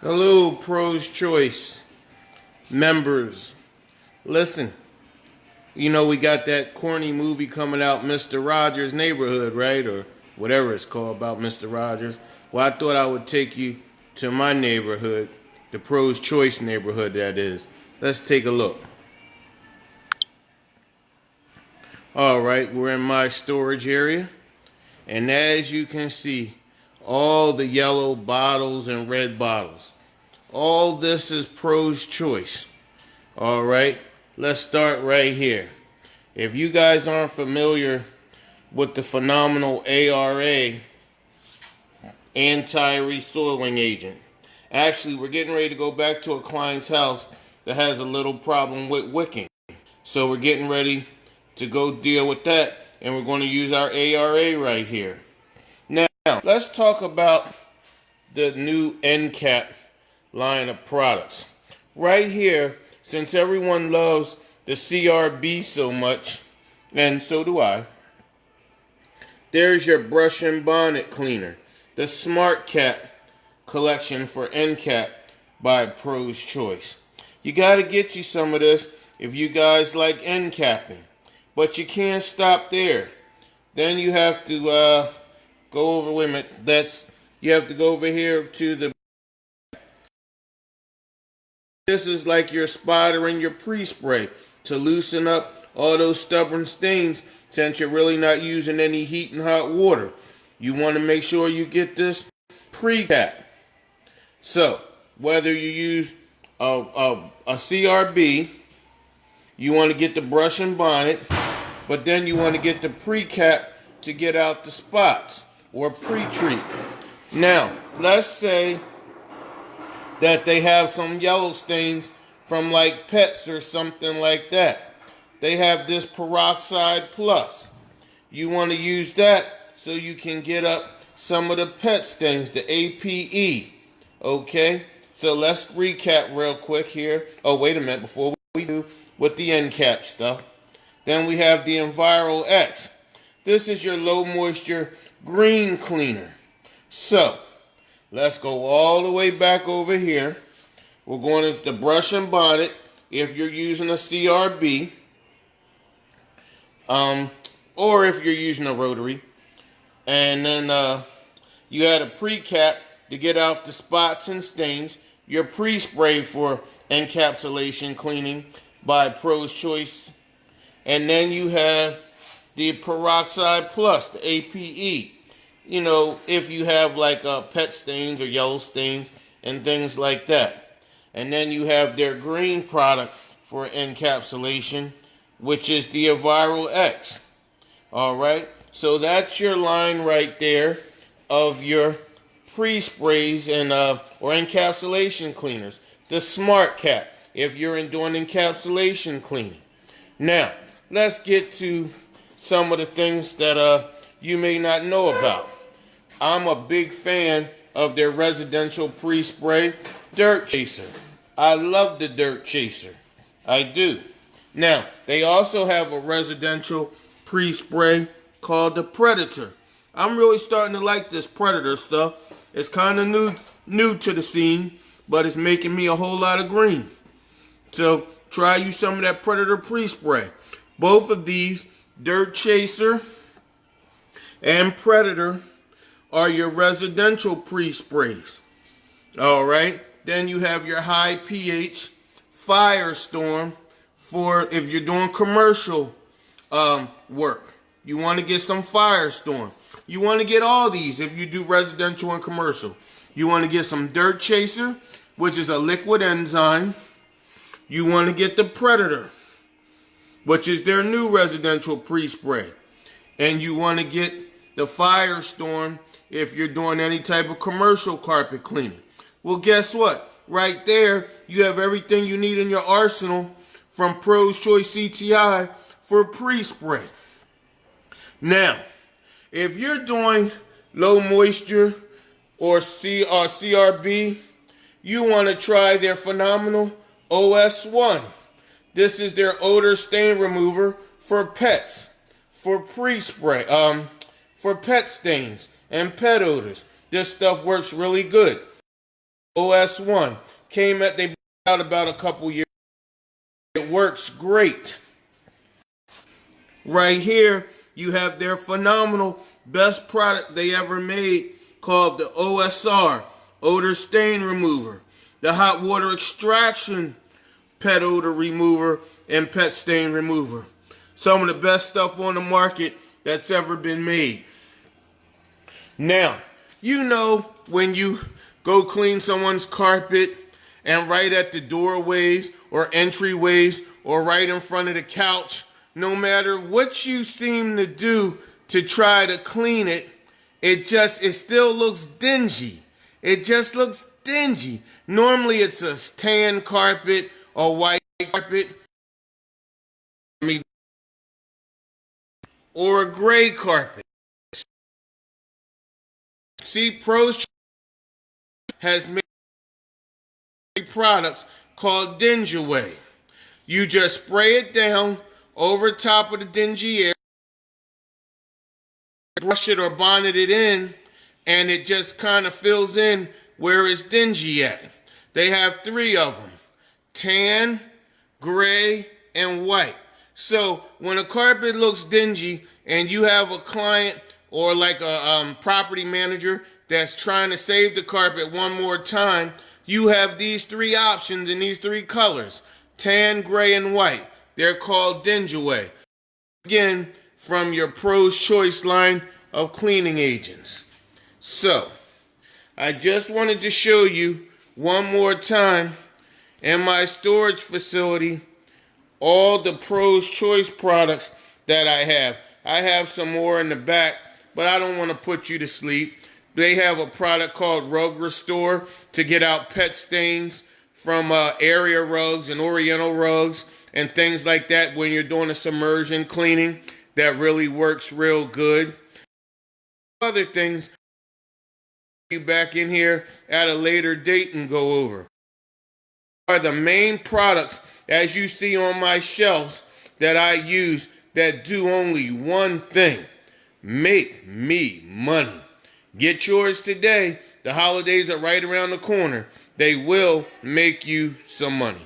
Hello, Pros Choice members. Listen, we got that corny movie coming out, Mr. Rogers' Neighborhood, right? Or whatever it's called about Mr. Rogers. Well, I thought I would take you to my neighborhood, the Pros Choice neighborhood, that is. Let's take a look. All right, we're in my storage area. And as you can see, all the yellow bottles and red bottles. All this is Pros Choice. All right, let's start right here. If you guys aren't familiar with the phenomenal ARA, anti-resoiling agent. Actually, we're getting ready to go back to a client's house that has a little problem with wicking. So we're getting ready to go deal with that, and we're going to use our ARA right here. Now, let's talk about the new end cap line of products. Right here, since everyone loves the CRB so much, and so do I, there's your brush and bonnet cleaner, the Smart Cap collection for end cap by Pros Choice. You got to get you some of this if you guys like end capping, but you can't stop there. Then you have to go over, wait a minute, you have to go over here to the, this is like your spotter and your pre-spray to loosen up all those stubborn stains since you're really not using any heat and hot water. You want to make sure you get this pre-cap. So, whether you use a CRB, you want to get the brush and bonnet, but then you want to get the pre-cap to get out the spots or pre-treat. Now, let's say that they have some yellow stains from like pets or something like that. They have this Peroxide Plus. You want to use that so you can get up some of the pet stains, the APE. Okay? So let's recap real quick here. Oh, wait a minute, before we do with the end cap stuff. Then we have the Enviro X. This is your low moisture green cleaner. So, let's go all the way back over here. We're going to the brush and bonnet if you're using a CRB, or if you're using a rotary. And then you had a pre-cap to get out the spots and stains. Your pre-spray for encapsulation cleaning by Pros Choice. And then you have the Peroxide Plus, the APE. If you have like pet stains or yellow stains and things like that. And then you have their green product for encapsulation, which is the Enviro X. All right, so that's your line right there of your pre-sprays and or encapsulation cleaners. The Smart Cap, if you're doing encapsulation cleaning. Now, let's get to some of the things that you may not know about. I'm a big fan of their residential pre-spray Dirt Chaser. I love the Dirt Chaser. I do. Now, they also have a residential pre-spray called the Predator. I'm really starting to like this Predator stuff. It's kind of new to the scene, but it's making me a whole lot of green. So try you some of that Predator pre-spray. Both of these, Dirt Chaser and Predator, are your residential pre-sprays. All right. Then you have your high pH Firestorm for if you're doing commercial work. You want to get some Firestorm. You want to get all these if you do residential and commercial. You want to get some Dirt Chaser, which is a liquid enzyme. You want to get the Predator, which is their new residential pre-spray. And you want to get the Firestorm if you're doing any type of commercial carpet cleaning. Well, guess what? Right there, you have everything you need in your arsenal from Pros Choice CTI for pre-spray. Now, if you're doing low moisture or CRB, you want to try their phenomenal OS1. This is their odor stain remover for pets, for pre-spray, for pet stains and pet odors. This stuff works really good. OS1 they brought out about a couple years. It works great. Right here, you have their phenomenal best product they ever made called the OSR, Odor Stain Remover. The hot water extraction pet odor remover and pet stain remover. Some of the best stuff on the market that's ever been made. Now, you know when you go clean someone's carpet and right at the doorways or entryways or right in front of the couch, no matter what you seem to do to try to clean it, it still looks dingy. It just looks dingy. Normally it's a tan carpet or white carpet, or a gray carpet. See, Pros has made products called Dingy Away. You just spray it down over top of the dingy area, brush it or bonnet it in, and it just kind of fills in where it's dingy at. They have 3 of them: tan, gray, and white. So when a carpet looks dingy and you have a client or like a property manager that's trying to save the carpet one more time, you have these 3 options in these 3 colors: tan, gray, and white. They're called Dingy Away. Again, from your Pro's Choice line of cleaning agents. So, I just wanted to show you one more time in my storage facility all the Pro's Choice products that I have. I have some more in the back, but I don't want to put you to sleep. They have a product called Rug Restore to get out pet stains from area rugs and oriental rugs and things like that when you're doing a submersion cleaning. That really works real good. Other things you back in here at a later date and go over are the main products, as you see on my shelves, that I use that do only one thing: make me money. Get yours today. The holidays are right around the corner. They will make you some money.